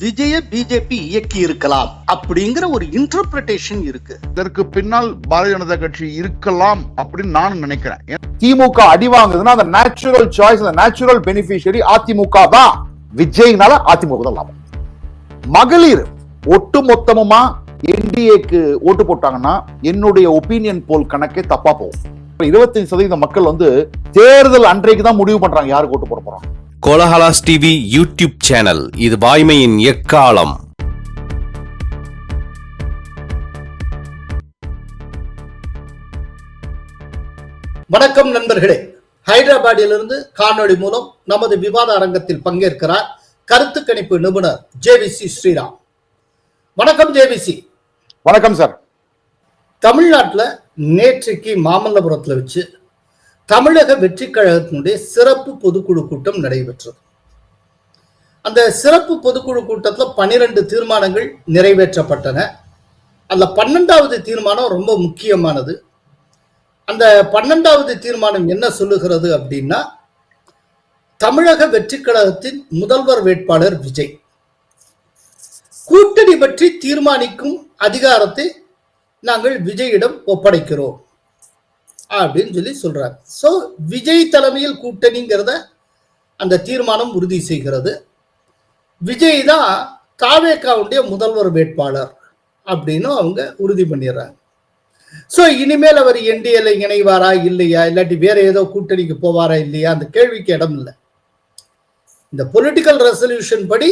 Vijaya BJP இயக்கி இருக்கலாம் அப்படிங்கிற ஒரு இன்டர்பிரேஷன் இருக்கு. இதற்கு பின்னால் பாரதிய ஜனதா கட்சி இருக்கலாம் அப்படின்னு நான் நினைக்கிறேன். திமுக அடி வாங்குதுன்னா அந்த நேச்சுரல் சாய்ஸ், அந்த நேச்சுரல் பெனிஃபிஷியரி அதிமுக தான். விஜய்னால அதிமுக தான் லாபம். மகளிர் ஒட்டு மொத்தமா என்டிஏக்கு ஓட்டு போட்டாங்கன்னா என்னுடைய ஒப்பீனியன் போல் கணக்கே தப்பா போகும். 25% மக்கள் தேர்தல் அன்றைக்கு தான் முடிவு பண்றாங்க யாருக்கு ஓட்டு போட போறாங்க. கோலஹலாஸ் டிவி யூடியூப் சேனல், இது வாய்மையின் எக்காலம். வணக்கம் நண்பர்களே, ஹைதராபாத்திலிருந்து காணொளி மூலம் நமது விவாத அரங்கத்தில் பங்கேற்கிறார் கருத்து கணிப்பு நிபுணர் ஜேவிசி ஸ்ரீராம். வணக்கம் ஜேவிசி. வணக்கம் சார். தமிழ்நாட்டில் நேற்றைக்கு மாமல்லபுரத்தில் வச்சு தமிழக வெற்றி கழகத்தினுடைய சிறப்பு பொதுக்குழு கூட்டம் நடைபெற்றது. அந்த சிறப்பு பொதுக்குழு கூட்டத்தில் 12 தீர்மானங்கள் நிறைவேற்றப்பட்டன. அதுல 12வது தீர்மானம் ரொம்ப முக்கியமானது. அந்த 12வது தீர்மானம் என்ன சொல்லுகிறது அப்படின்னா, தமிழக வெற்றி கழகத்தின் முதல்வர் வேட்பாளர் விஜய் கூட்டணி பற்றி தீர்மானிக்கும் அதிகாரத்தை நாங்கள் விஜயிடம் ஒப்படைக்கிறோம் அப்படின்னு சொல்லி சொல்றாங்க. சோ விஜய் தலைமையில் கூட்டணிங்கிறத அந்த தீர்மானம் உறுதி செய்கிறது. விஜய் தான் தாவேகாவுடைய முதல்வர் வேட்பாளர் அப்படின்னு அவங்க உறுதி பண்ணிடுறாங்க. சோ இனிமேல் அவர் என்டிஏல இணைவாரா இல்லையா, இல்லாட்டி வேற ஏதோ கூட்டணிக்கு போவாரா இல்லையா, அந்த கேள்விக்கு இடம் இல்லை. இந்த பொலிட்டிக்கல் ரெசல்யூஷன் படி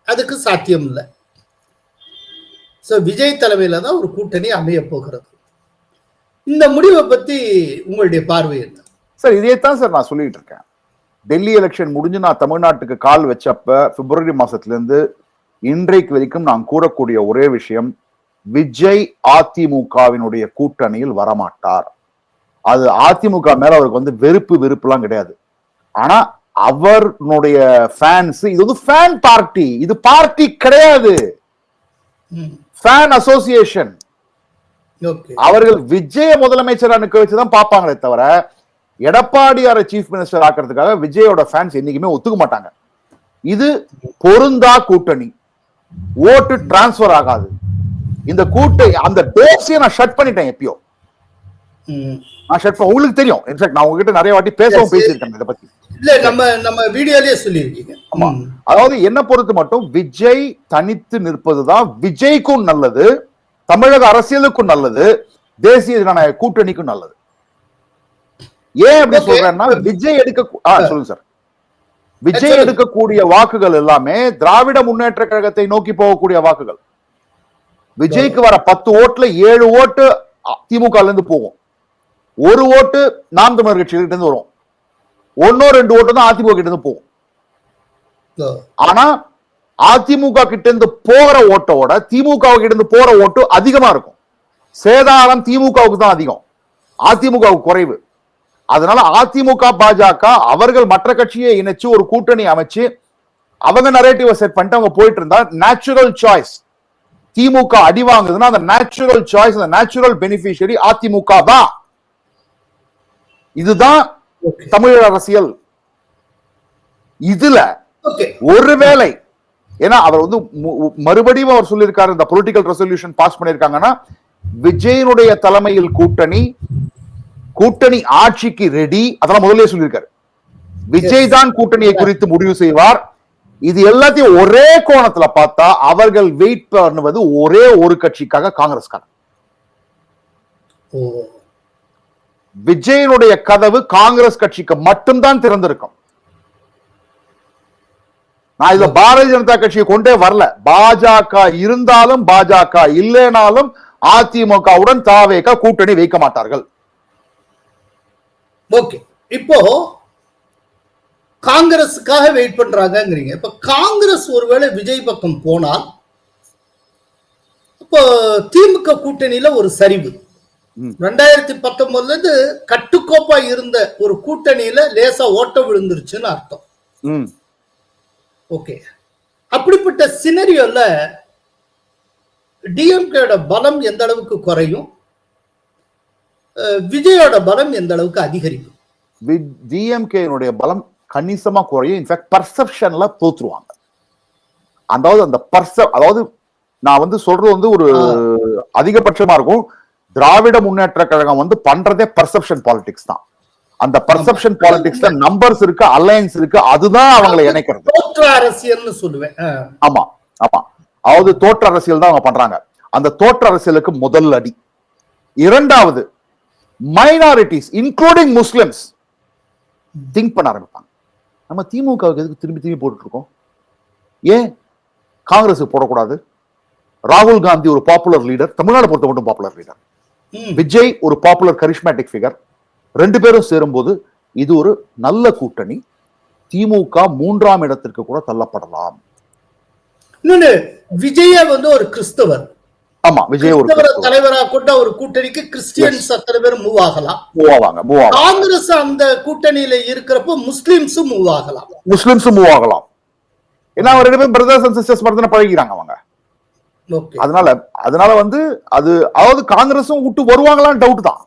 அதுக்கு சாத்தியம் இல்லை. சோ விஜய் தலைமையில தான் ஒரு கூட்டணி அமைய போகிறது. இந்த முடிவை பத்தி உங்களுடைய பார்வை என்ன சார்? இதைத்தான் சார் நான் சொல்லிட்டு இருக்கேன். டெல்லி எலெக்ஷன் முடிஞ்சு நான் தமிழ்நாட்டுக்கு கால் வச்சப்ப பிப்ரவரி மாசத்துல இருந்து இன்றைக்கு வரைக்கும் நான் கூறக்கூடிய ஒரே விஷயம், விஜய் அதிமுகவினுடைய கூட்டணியில் வரமாட்டார். அது அதிமுக மேல அவருக்கு வெறுப்புலாம் கிடையாது. ஆனா அவருடைய ஃபேன்ஸ், இது ஃபேன் பார்ட்டி, இது பார்ட்டி கிடையாது, ஃபேன் அசோசியேஷன். அவர்கள் விஜய முதலமைச்சர் அனுக்க வச்சுதான் பார்ப்பாங்களே தவிர எடப்பாடியாரை சீஃப் மினிஸ்டர் ஆக்கிறதுக்காக விஜயோட ஃபேன்ஸ் என்னைக்குமே ஒத்துக்க மாட்டாங்க. இது பொருந்தா கூட்டணி, ஓட்டு டிரான்ஸ்பர் ஆகாது. இந்த அந்த டோர்ஸையே நான் ஷட் பண்ணிட்டேன். எப்பயோ நான் ஷட் பண்ண உங்களுக்கு தெரியும். இன்ஃபேக்ட் நான் உங்ககிட்ட நிறைய வாட்டி பேசியிருக்கேன் இதை பத்தி. இல்ல நம்ம வீடியோலயே சொல்லியிருக்கீங்க. ஆமா, அதாவது என்ன பொறுத்து மட்டும் விஜய் தனித்து நிற்பதுதான் விஜய்க்கும் நல்லது, தமிழக அரசியலுக்கும் நல்லது, தேசிய ஜனநாயக கூட்டணிக்கும் நல்லது. ஏன் அப்படி சொல்றேன்னா, விஜய் சொல்லுங்க சார். விஜய் எடுக்கக்கூடிய வாக்குகள் எல்லாமே திராவிட முன்னேற்ற கழகத்தை நோக்கி போகக்கூடிய வாக்குகள். விஜய்க்கு வர 10 ஓட்டுல 7 ஓட்டு திமுக இருந்து போகும், 1 ஓட்டு நாம் தமிழர் கட்சி கிட்ட இருந்து வரும், 1-2 ஓட்டு தான் அதிமுக கிட்ட இருந்து போகும். ஆனா அதிமுக கிட்ட இருந்து போகிற ஓட்டோட திமுக கிட்ட இருந்து போற ஓட்டு அதிகமா இருக்கும். சேதாரம் திமுகவுக்கு தான் அதிகம், அதிமுகவுக்கு குறைவு. அதனால அதிமுக பாஜக அவர்கள் மற்ற கட்சியை இணைச்சு ஒரு கூட்டணி அமைச்சு அவங்க நரேட்டிவ் செட் பண்ணிட்டு அவங்க போயிட்டு இருந்தா, நேச்சுரல் சாய்ஸ் திமுக அடி வாங்குதுன்னா அந்த நேச்சுரல் சாய்ஸ், அந்த நேச்சுரல் பெனிஃபிஷியரி அதிமுக தான். இதுதான் தமிழ் அரசியல். இதுல ஒருவேளை ஏன்னா அவர் மறுபடியும் அவர் சொல்லியிருக்காரு, இந்த பொலிட்டிக்கல் ரெசல்யூஷன் பாஸ் பண்ணிருக்காங்கன்னா விஜயனுடைய தலைமையில் கூட்டணி ஆட்சிக்கு ரெடி. அதெல்லாம் முதல்ல சொல்லியிருக்காரு. விஜய் தான் கூட்டணியை குறித்து முடிவு செய்வார். இது எல்லாத்தையும் ஒரே கோணத்துல பார்த்தா அவர்கள் வெயிட் பண்ணுவது ஒரே ஒரு கட்சிக்காக, காங்கிரஸ்காக. விஜயனுடைய கதவு காங்கிரஸ் கட்சிக்கு மட்டும்தான் திறந்திருக்கும். நான் இதுல பாரதிய ஜனதா கட்சியை கொண்டே வரல. பாஜக இருந்தாலும் பாஜக இல்லைனாலும் அதிமுகவுடன் தாவேக கூட்டணி வைக்க மாட்டார்கள். ஓகே, இப்போ காங்கிரஸுக்காக வெயிட் பண்றாங்கிறீங்க. இப்ப காங்கிரஸ் ஒருவேளை விஜய் பக்கம் போனால் இப்போ திமுக கூட்டணியில ஒரு சரிவு, 2019 இருந்து கட்டுக்கோப்பா இருந்த ஒரு கூட்டணியில லேசா ஓட்டம் விழுந்துருச்சுன்னு அர்த்தம். ஓகே, அப்படிப்பட்ட சினரியோல டிஎம்கேயோட பலம் எந்த அளவுக்கு குறையும், விஜயோட பலம் எந்த அளவுக்கு அதிகரிக்கும்? டிஎம்கேனுடைய பலம் கணிசமா குறையும். இன்ஃபேக்ட் பர்செப்ஷன்ல தோற்றுவாங்க. அதாவது அந்த அதாவது நான் வந்து சொல்றது வந்து ஒரு அதிகபட்சமா இருக்கும். திராவிட முன்னேற்ற கழகம் வந்து பண்றதே பர்செப்ஷன் பாலிடிக்ஸ் தான். அந்த பர்செப்ஷன் பாலிடிக்ஸ்ல நம்பர்ஸ் இருக்கு, அலையன்ஸ் இருக்கு, அதுதான் அவங்களை இணைக்கிறது. தோற்ற அரசியல்னு சொல்லுவேன். ஆமா ஆமா, அதாவது தோற்ற அரசியல் தான் அவங்க பண்றாங்க. அந்த தோற்ற அரசியலுக்கு முதல் அடி. இரண்டாவது, மைனாரிட்டிஸ் இன்க்ளூடிங் முஸ்லிம்ஸ் திங்க் பண்ண ஆரம்பிப்பாங்க. நம்ம திமுகவுக்கு எதுக்கு திரும்பி திரும்பி போட்டுட்டு இருக்கோம்? ஏன் காங்கிரஸுக்கு போடக்கூடாது? ராகுல் காந்தி ஒரு பாப்புலர் லீடர், தமிழ்நாடு பொறுத்த மட்டும் பாப்புலர் லீடர். விஜய் ஒரு பாப்புலர் கரிஷ்மேட்டிக் ஃபிகர். ரெண்டு பேரும் சேரும்போது இது ஒரு நல்ல கூட்டணி. திமுக 3ஆம் இடத்திற்கு கூட தள்ளப்படலாம். இன்னொன்னு, விஜய வந்து ஒரு கிறிஸ்தவர். ஆமா, விஜய் ஒரு தலைவராக கொண்ட ஒரு கூட்டணிக்கு கிறிஸ்டியன்ஸ் அத்தனை பேர் மூவ் ஆகலாம். காங்கிரஸ் அந்த கூட்டணியில இருக்கிறப்போ முஸ்லிம்ஸும் மூவ் ஆகலாம். ஏன்னா அவர் ரெண்டு பேரும் பிரதர்ஸ் அண்ட் சிஸ்டர்ஸ் மாதிரி பழகிறாங்க அவங்க. அதனால வந்து அது, அதாவது காங்கிரஸும் விட்டு வருவாங்களான்னு டவுட் தான்.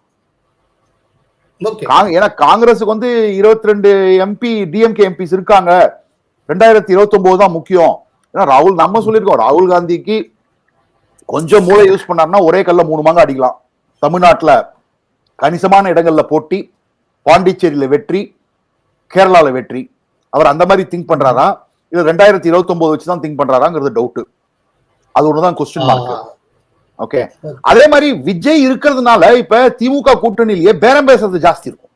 ஏன்னா காங்கிரஸுக்கு வந்து 22 எம்பி டிஎம்கே எம்பிஸ் இருக்காங்க. 2029 தான் முக்கியம். ஏன்னா ராகுல், நம்ம சொல்லியிருக்கோம், ராகுல் காந்திக்கு கொஞ்சம் மூளை யூஸ் பண்ணாருன்னா ஒரே கல்ல 3 மாங்க அடிக்கலாம். தமிழ்நாட்டுல கணிசமான இடங்கள்ல போட்டி, பாண்டிச்சேரியில வெற்றி, கேரளால வெற்றி. அவர் அந்த மாதிரி திங்க் பண்றாரா இல்ல 2029 வச்சுதான் திங்க் பண்றாராங்கிறது டவுட். அது ஒண்ணுதான் கொஸ்டின் மார்க். ஓகே, அதே மாதிரி விஜய் இருக்கிறதுனால இப்ப திமுக கூட்டணியிலேயே பேரம் பேசுறது ஜாஸ்தி இருக்கும்.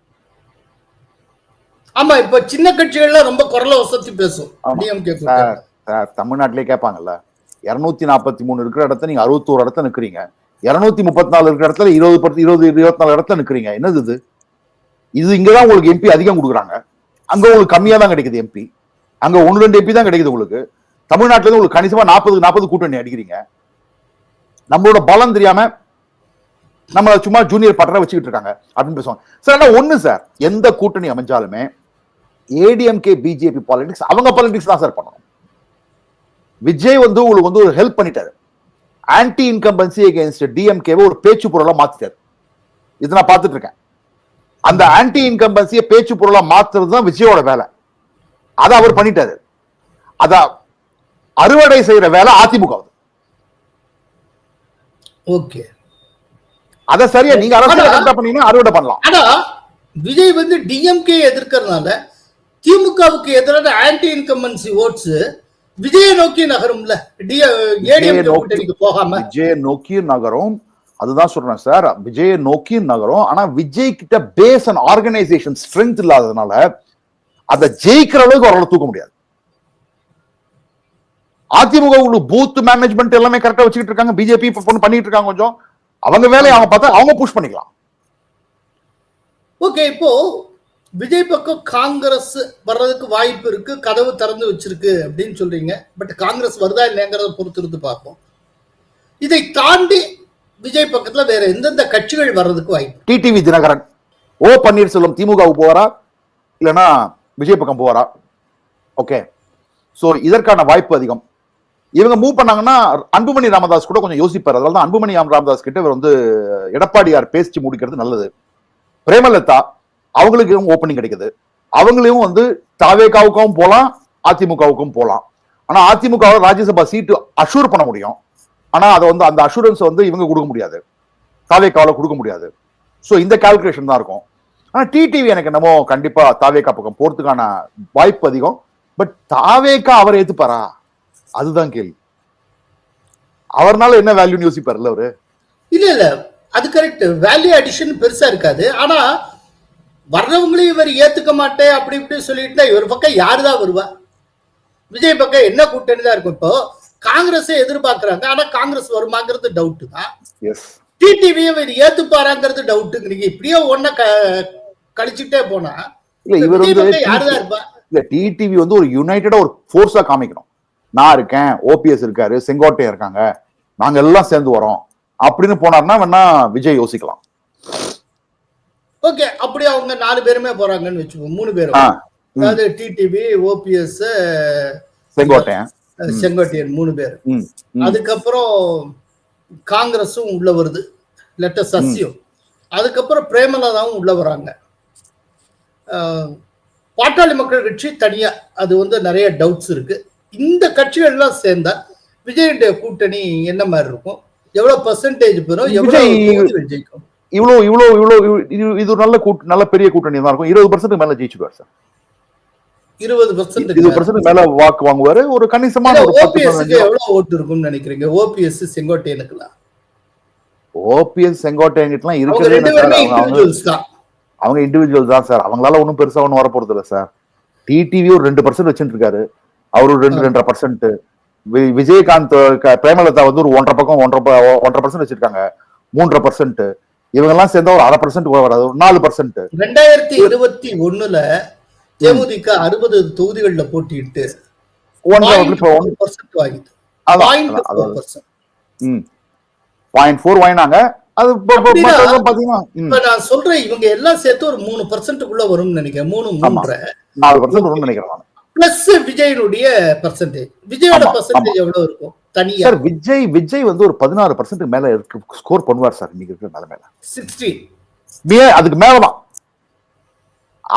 ஆமா, இப்ப சின்ன கட்சிகள்ல ரொம்ப குரல வசதி பேசும். தமிழ்நாட்டிலே கேட்பாங்கல்ல, 243 இருக்கிற இடத்துல நீங்க 61 இடத்துல நிக்கிறீங்க, 234 இருக்கிற இடத்துல 24 இடத்துல நிக்கிறீங்க. என்னது இது? இங்கதான் உங்களுக்கு எம்பி அதிகம் கொடுக்குறாங்க, அங்க உங்களுக்கு கம்மியா தான் கிடைக்குது எம்பி. அங்க 1-2 எம்பி தான் கிடைக்குது உங்களுக்கு. தமிழ்நாட்டுல இருந்து உங்களுக்கு கணிசமா 40 கூட்டணி அடிக்கிறீங்க. நம்மளோட பலம் தெரியாம நம்ம சும்மா ஜூனியர் பட்டரை வச்சுக்கிட்டு இருக்காங்க அப்படின்னு பேசுவாங்க. சார் ஒண்ணு சார், எந்த கூட்டணி அமைஞ்சாலுமே ஏடிஎம்கே பிஜேபி பாலிடிக்ஸ் அவங்க பாலிடிக்ஸ் தான் சார் பண்ணணும். விஜய் வந்து உங்களுக்கு வந்து ஒரு ஹெல்ப் பண்ணிட்டாரு. ஆன்டி இன்கம்பன்சி அகைன்ஸ்ட் டிஎம்கேவை ஒரு பேச்சு பொருளா மாத்திட்டாரு. இதை நான் பார்த்துட்டு இருக்கேன். அந்த ஆன்டி இன்கம்பன்சியை பேச்சு பொருளா மாத்துறது தான் விஜயோட வேலை. அதை அவர் பண்ணிட்டாரு. அத அறுவடை செய்யற வேலை அதிமுக. ஓகே, அத சரியா நீங்க அரசியல் பண்ணீங்கன்னா அறுவடை பண்ணலாம். ஆனா விஜய் வந்து டிஎம்கே எதிர்க்கிறதுனால திமுகவுக்கு எதிரான ஆன்டி இன்கம்பன்சி ஓட்ஸ் விஜய நோக்கி நகரும்ல, போகாம விஜய நோக்கி நகரும். அதுதான் சொல்றேன் சார், விஜய நோக்கி நகரும். ஆனா விஜய் கிட்ட பேஸ் அண்ட் ஆர்கனைசேஷன் ஸ்ட்ரென்த் இல்லாததுனால அதை ஜெயிக்கிற அளவுக்கு அவரால் தூக்க முடியாது. அதிமுக பூத் மேனேஜ்மெண்ட் எல்லாமே கரெக்டா வச்சுக்கிட்டு இருக்காங்க. பிஜேபி பண்ணிட்டு இருக்காங்க. கொஞ்சம் அவங்க வேலையை அவங்க பார்த்தா அவங்க புஷ் பண்ணிக்கலாம். ஓகே, இப்போ விஜய் பக்கம் காங்கிரஸ் வர்றதுக்கு வாய்ப்பு இருக்கு, கதவு திறந்து வச்சிருக்கு அப்படின்னு சொல்றீங்க. பட் காங்கிரஸ் வருதா இல்லைங்கிறத பொறுத்து இருந்து பார்ப்போம். இதை தாண்டி விஜய் பக்கத்துல வேற எந்தெந்த கட்சிகள் வர்றதுக்கு வாய்ப்பு? டிடிவி தினகரன், ஓ பன்னீர்செல்வம் திமுகவுக்கு போவாரா இல்லைன்னா விஜய் பக்கம் போவாரா? ஓகே, சோ இதற்கான வாய்ப்பு அதிகம். இவங்க மூவ் பண்ணாங்கன்னா அன்புமணி ராமதாஸ் கூட கொஞ்சம் யோசிப்பார். அதனால தான் அன்புமணி ராமதாஸ் கிட்ட இவர் வந்து எடப்பாடியார் பேசி முடிக்கிறது நல்லது. பிரேமலதா அவங்களுக்கு ஓப்பனிங் கிடைக்குது. அவங்களையும் வந்து தாவேகாவுக்கும் போலாம், அதிமுகவுக்கும் போலாம். ஆனா அதிமுக ராஜ்யசபா சீட்டு அஷூர் பண்ண முடியும். ஆனா அதை வந்து அந்த அஷூரன்ஸ் வந்து இவங்க கொடுக்க முடியாது, தாவேகாவில் கொடுக்க முடியாது. ஸோ இந்த கால்குலேஷன் தான் இருக்கும். ஆனா டிடிவி எனக்கு என்னமோ கண்டிப்பா தாவேகா பக்கம் போறதுக்கான வாய்ப்பு அதிகம். பட் தாவேகா அவரை ஏத்துப்பாரா? அதுதான் கேள்வி. அவர்னால என்ன வேல்யூன்னு யோசிப்பார்ல அவரு. இல்ல அது கரெக்ட், வேல்யூ அடிஷன் பெருசா இருக்காது. ஆனா வர்றவங்களையும் இவர் ஏத்துக்க மாட்டேன் அப்படி இப்படி சொல்லிட்டு இவர் பக்கம் யாருதான் வருவா? விஜய் பக்கம் என்ன கூட்டணி தான் இருக்கும். இப்போ காங்கிரஸை எதிர்பார்க்கிறாங்க, ஆனா காங்கிரஸ் வருமாங்கிறது டவுட் தான். டிடிவி இவர் ஏத்துப்பாராங்கிறது டவுட்டுங்கிறீங்க. இப்படியே ஒன்ன கழிச்சுட்டே போனா இல்ல இவர் வந்து யாருதான் இருப்பா? இல்ல டிடிவி வந்து ஒரு யுனைடடா ஒரு போர்ஸா காமிக்கணும். நான் இருக்கேன், ஓபிஎஸ் இருக்காரு, செங்கோட்டையன் இருக்காங்க, நாங்க எல்லாம் சேர்ந்து வரோம் அப்படின்னு போனார்னா வேணா விஜய் யோசிக்கலாம். ஓகே, அப்படி அவங்க 4 பேருமே போறாங்கன்னு வச்சுக்கோங்க, 3 பேரும், அதாவது டிடிவி, ஓபிஎஸ், செங்கோட்டையன் 3 பேர். அதுக்கப்புறம் காங்கிரஸும் உள்ள வருது, லெட்டஸ் அசியும். அதுக்கப்புறம் பிரேமலதாவும் உள்ள வராங்க. பாட்டாளி மக்கள் கட்சி தனியா, அது வந்து நிறைய டவுட்ஸ் இருக்கு. இந்த கட்சிகள் எல்லாம் சேர்ந்தா விஜயுடைய கூட்டணி என்ன மாதிரி இருக்கும், எவ்வளவு பெர்சன்டேஜ் பெறும், எவ்வளவு தொகுதிகள் ஜெயிக்கும்? இது ஒரு நல்ல பெரிய கூட்டணி தான் இருக்கும். 20% மேல ஜெயிச்சுடுவார் சார். 20% மேல வாக்கு வாங்குவாரு. ஒரு கணிசமான ஓபிஎஸ்க்கு எவ்வளவு ஓட்டு இருக்கும்னு நினைக்கிறீங்க? ஓபிஎஸ் செங்கோட்டையனுக்குலாம், ஓபிஎஸ் செங்கோட்டையன் இருக்கிறது அவங்க இண்டிவிஜுவல் தான் சார். அவங்களால ஒன்னும் பெருசா ஒன்னும் வரப்போறது இல்ல சார். டிடிவி ஒரு 2% வச்சுட்டு இருக்காரு, அவரு 2.5%. விஜயகாந்த் பிரேமலதா வந்து ஒரு 1.5% வச்சிருக்காங்க, 3.5%. இவங்க எல்லாம் சேர்ந்தா ஒரு 1/2% வராது, ஒரு 4%. 2021 தேமுதிக 60 தொகுதிகளில் போட்டிட்டு 0.4 வாங்கினாங்க. அது நான் சொல்றேன், இவங்க எல்லாம் சேர்த்து ஒரு 3%க்குள்ள வரும்னு நினைக்கிறேன். 3.4% வரும்னு நினைக்கிறேன். பிளஸ் விஜயனுடைய பெர்சன்டேஜ், விஜயோட பெர்சன்டேஜ் எவ்வளவு இருக்கும் தனியா? சார் விஜய் வந்து ஒரு 16% மேல ஸ்கோர் பண்ணுவார் சார் இன்னைக்கு இருக்கிற நிலைமையில. 16 அதுக்கு மேலதான்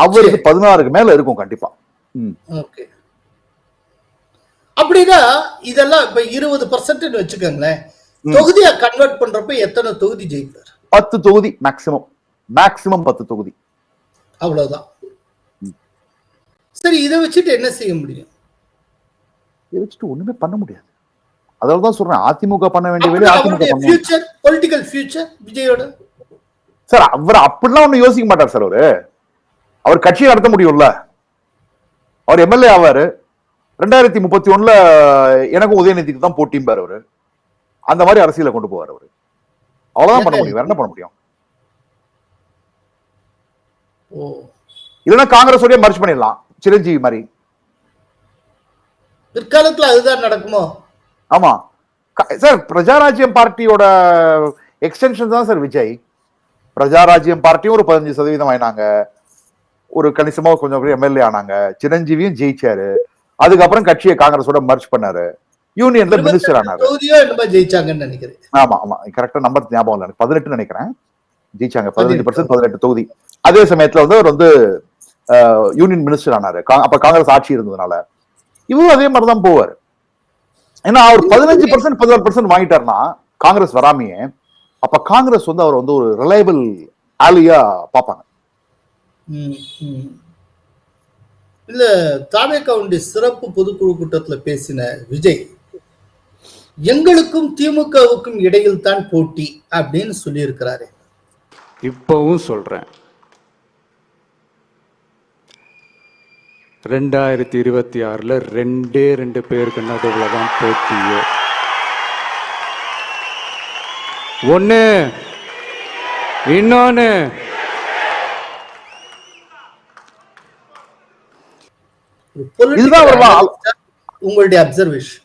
அவருக்கு 16க்கு மேல இருக்கும் கண்டிப்பா. ஓகே, அப்படின்னா இதெல்லாம் இப்ப 20% வச்சுக்கோங்களேன், தொகுதியா கன்வெர்ட் பண்றப்ப எத்தனை தொகுதி ஜெயிப்பார்? 10 தொகுதி மேக்சிமம் 10 தொகுதி, அவ்வளவுதான். சரி, இதை வச்சுட்டு என்ன செய்ய முடியும்? இதை வச்சுட்டு ஒண்ணுமே பண்ண முடியாது. அதனாலதான் சொல்றேன், அதிமுக பண்ண வேண்டிய வேலை அதிமுக ஃபியூச்சர், பொலிட்டிக்கல் ஃபியூச்சர் விஜயோட. சார் அவர் அப்படிலாம் ஒண்ணு யோசிக்க மாட்டார் சார். அவர் கட்சியை நடத்த முடியும்ல, அவர் எம்எல்ஏ ஆவாரு. 2031 எனக்கும் உதயநிதிக்கு தான் போட்டிம்பார் அவரு. அந்த மாதிரி அரசியலை கொண்டு போவார் அவரு. அவ்வளவுதான் பண்ண முடியும், வேற என்ன பண்ண முடியும்? இல்லைன்னா காங்கிரஸ் மர்ஜ் பண்ணிடலாம், சிரஞ்சீவி மாதிரி. பிற்காலத்துல அதுதான் நடக்குமோ? ஆமா சார், பிரஜாராஜ்யம் பார்ட்டியோட எக்ஸ்டென்ஷன் தான் சார் விஜய். பிரஜாராஜ்யம் பார்ட்டியும் ஒரு 15% ஆயினாங்க, ஒரு கணிசமா கொஞ்சம் எம்எல்ஏ ஆனாங்க. சிரஞ்சீவியும் ஜெயிச்சாரு. அதுக்கப்புறம் கட்சியை காங்கிரஸோட மர்ஜ் பண்ணாரு, யூனியன்ல மினிஸ்டர் ஆனாரு. ஜெயிச்சாங்கன்னு நினைக்கிறேன். ஆமா கரெக்டா நம்பர் ஞாபகம் இல்லை, 18 நினைக்கிறேன் ஜெயிச்சாங்க. 15%, 18 தொகுதி. அதே சமயத்துல வந்து அவர் வந்து யூனியன் மினிஸ்டர் ஆனாரு. அப்ப காங்கிரஸ் ஆட்சி இருந்ததுனால இவரும் அதே மாதிரிதான் போவார். ஏன்னா அவர் 15%, 16% வாங்கிட்டாருன்னா காங்கிரஸ் வராமையே, அப்ப காங்கிரஸ் வந்து அவர் வந்து ஒரு ரிலையபிள் ஆலியா பாப்பாங்க. இல்ல, தாவேகாவுடைய சிறப்பு பொதுக்குழு கூட்டத்தில் பேசின விஜய், எங்களுக்கும் திமுகவுக்கும் இடையில் தான் போட்டி அப்படின்னு சொல்லி இருக்கிறாரு. இப்பவும் சொல்றேன், 2026 2 பேருக்கு நடுவில் தான் போட்டியே. ஒண்ணு, இன்னொன்னு உங்களுடைய அப்சர்வேஷன்.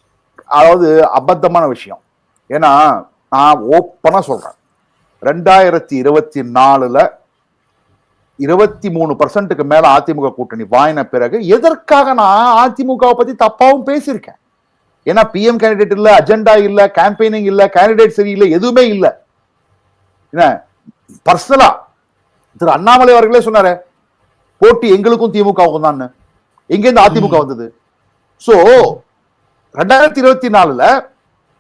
அதாவது அபத்தமான விஷயம். ஏன்னா நான் ஓப்பனா சொல்றேன், 2024 23% மேல அதிமுக கூட்டணி வாங்கின பிறகு எதற்காக நான் அதிமுகவை பத்தி தப்பாவும் பேசியிருக்கேன். ஏன்னா பிஎம் கேண்டிடேட் இல்ல, அஜெண்டா இல்ல, கேம்பெயினிங் இல்ல, கேண்டிடேட் சரியில்லை, எதுவுமே இல்ல. என்ன பர்சனலா திரு அண்ணாமலை அவர்களே சொன்னாரு, போட்டி எங்களுக்கும் திமுகவுக்கும் தான். எங்க இருந்து அதிமுக வந்தது? சோ 2024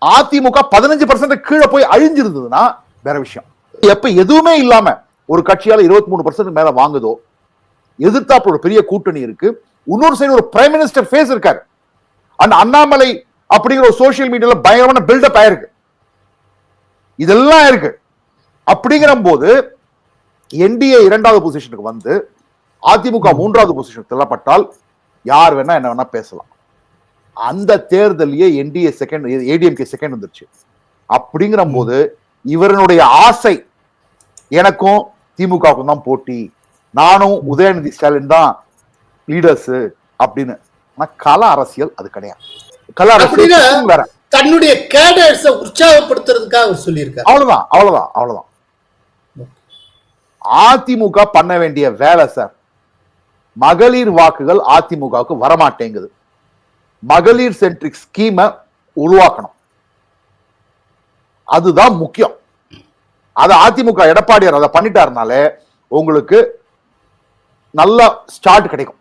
அதிமுக 15% கீழே போய் அழிஞ்சிருந்ததுன்னா வேற விஷயம். எப்ப எதுவுமே இல்லாம ஒரு கட்சியால 23% மேல வாங்குதோ, எதிர்த்தாப்புல ஒரு பெரிய கூட்டணி இருக்கு, இன்னொரு சைடு ஒரு பிரைம் மினிஸ்டர் ஃபேஸ் இருக்காரு, அந்த அண்ணாமலை அப்படிங்கிற ஒரு சோசியல் மீடியால பயங்கரமான பில்டப் ஆயிருக்கு, இதெல்லாம் இருக்கு. அப்படிங்கிற போது என்டிஏ 2வது பொசிஷனுக்கு வந்து அதிமுக 3வது பொசிஷனுக்கு தள்ளப்பட்டால் யார் வேணா என்ன வேணா பேசலாம். அந்த தேர்தலையே என்டிஏ செகண்ட், ஏடிஎம்கே செகண்ட் வந்துருச்சு. அப்படிங்கிற போது இவருடைய ஆசை எனக்கும் திமுகவுக்கும் தான் போட்டி, நானும் உதயநிதி ஸ்டாலின் தான் லீடர்ஸ் அப்படின்னு. ஆனா கள அரசியல் அது கிடையாது. கள அரசியல் வேற. தன்னுடைய கேடர்ஸை உற்சாகப்படுத்துறதுக்காக அவர் சொல்லியிருக்காரு. அவ்வளவுதான். அதிமுக பண்ண வேண்டிய வேலை சார், மகளிர் வாக்குகள் அதிமுகவுக்கு வரமாட்டேங்குது. மகளிர் சென்ட்ரிக் ஸ்கீமை உருவாக்கணும், அதுதான் முக்கியம். அத அதிமுக எடப்பாடியார் அதை பண்ணிட்டாருனாலே உங்களுக்கு நல்ல ஸ்டார்ட் கிடைக்கும்.